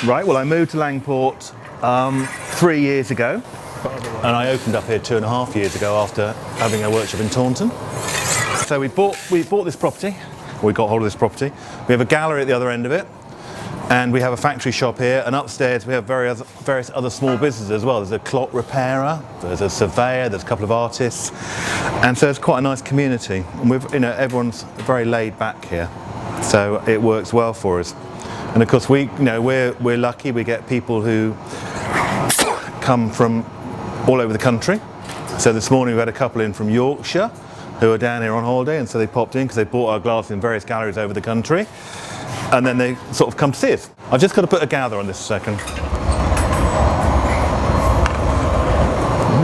Right, well I moved to Langport 3 years ago, and I opened up here 2.5 years ago after having a workshop in Taunton. So we bought this property, we got hold of this property. We have a gallery at the other end of it, and we have a factory shop here, and upstairs we have various other small businesses as well. There's a clock repairer, there's a surveyor, there's a couple of artists, and so it's quite a nice community. And everyone's very laid back here, so it works well for us. And of course we're lucky, we get people who come from all over the country. So this morning we had a couple in from Yorkshire who are down here on holiday, and so they popped in because they bought our glass in various galleries over the country, and then they sort of come to see us. I've just got to put a gather on this a second.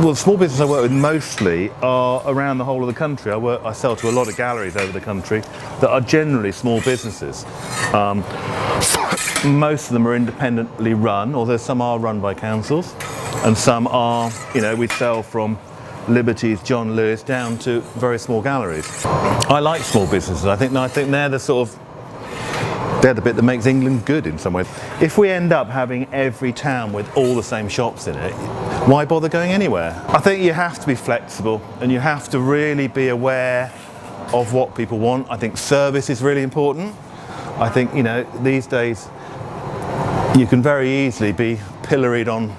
Well, the small business I work with mostly are around the whole of the country. I sell to a lot of galleries over the country that are generally small businesses. Most of them are independently run, although some are run by councils, and some are, we sell from Liberty's, John Lewis, down to very small galleries. I like small businesses. I think they're they're the bit that makes England good in some ways. If we end up having every town with all the same shops in it, why bother going anywhere? I think you have to be flexible, and you have to really be aware of what people want. I think service is really important. I think, these days you can very easily be pilloried on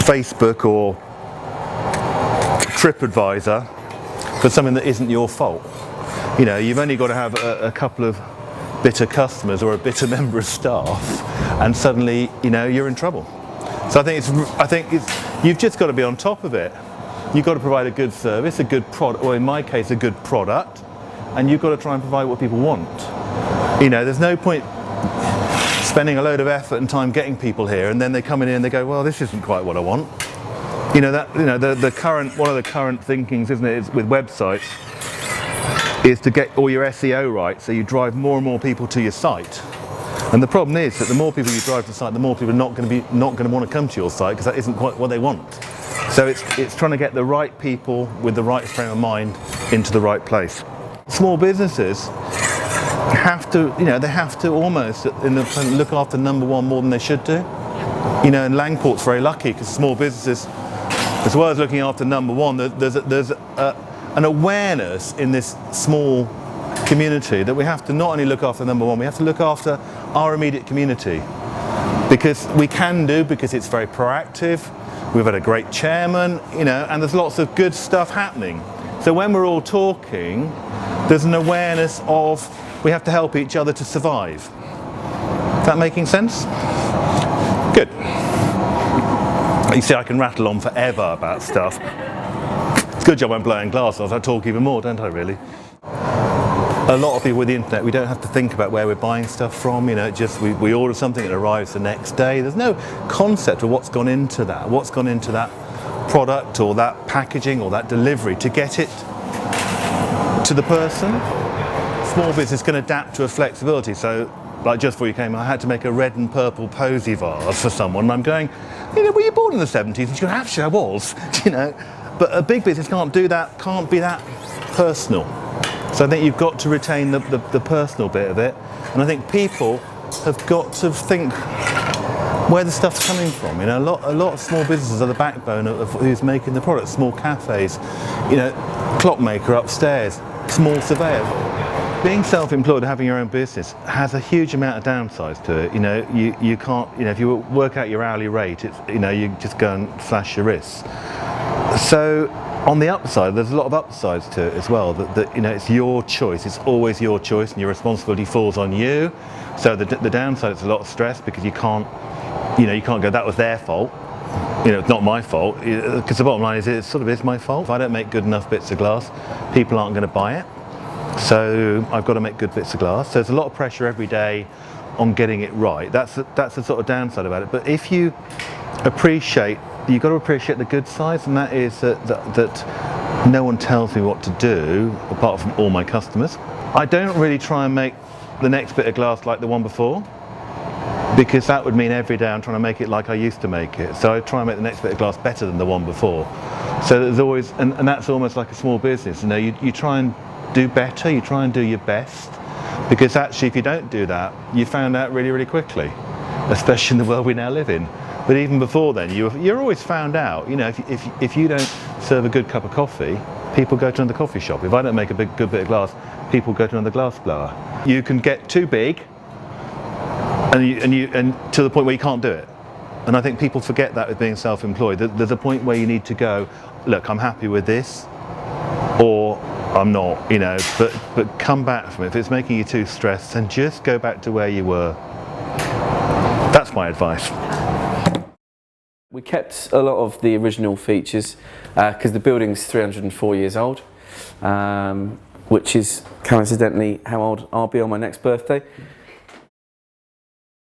Facebook or TripAdvisor for something that isn't your fault. You've only got to have a couple of bitter customers or a bitter member of staff, and suddenly, you're in trouble. So I think you've just got to be on top of it. You've got to provide a good service, a good product, or in my case, a good product, and you've got to try and provide what people want. There's no point spending a load of effort and time getting people here, and then they come in here and they go, well, this isn't quite what I want. One of the current thinkings, isn't it, is with websites, is to get all your SEO right, so you drive more and more people to your site. And the problem is that the more people you drive to the site, the more people are not going to want to come to your site, because that isn't quite what they want. So it's trying to get the right people with the right frame of mind into the right place. Small businesses have to almost look after number one more than they should do. And Langport's very lucky because small businesses, as well as looking after number one, there's an awareness in this small community that we have to not only look after number one, we have to look after our immediate community, because it's very proactive. We've had a great chairman, and there's lots of good stuff happening. So when we're all talking, there's an awareness of we have to help each other to survive. Is that making sense? Good. You see, I can rattle on forever about stuff. It's a good job I'm blowing glass, I talk even more, don't I, really? A lot of people with the internet, we don't have to think about where we're buying stuff from, we order something, it arrives the next day. There's no concept of what's gone into that product or that packaging or that delivery to get it to the person. Small business can adapt to a flexibility. So, like just before you came, I had to make a red and purple posy vase for someone, and I'm going, were you born in the 70s? And she goes, actually I was, But a big business can't do that, can't be that personal. So I think you've got to retain the personal bit of it, and I think people have got to think where the stuff's coming from. A lot of small businesses are the backbone of who's making the product. Small cafes, clockmaker upstairs, small surveyor. Being self-employed, having your own business, has a huge amount of downsides to it. You can't, if you work out your hourly rate, it's, you just go and slash your wrists. So on the upside, there's a lot of upsides to it as well. That it's your choice. It's always your choice, and your responsibility falls on you. So the downside is a lot of stress, because you can't go, that was their fault. It's not my fault, because the bottom line is it sort of is my fault. If I don't make good enough bits of glass, people aren't going to buy it. So I've got to make good bits of glass. So there's a lot of pressure every day on getting it right. That's the sort of downside about it. But if you you've got to appreciate the good sides, and that is that no one tells me what to do apart from all my customers. I don't really try and make the next bit of glass like the one before, because that would mean every day I'm trying to make it like I used to make it. So I try and make the next bit of glass better than the one before. So there's always, and that's almost like a small business. You try and do better, you try and do your best, because actually if you don't do that, you found out really, really quickly. especially in the world we now live in. But even before then, you're always found out. You know, if you don't serve a good cup of coffee, people go to another coffee shop. If I don't make a good bit of glass, people go to another glass blower. You can get too big, and to the point where you can't do it. And I think people forget that with being self-employed. There's a point where you need to go, look, I'm happy with this, or I'm not, you know, but come back from it. If it's making you too stressed, then just go back to where you were. That's my advice. We kept a lot of the original features because the building's 304 years old, which is coincidentally how old I'll be on my next birthday.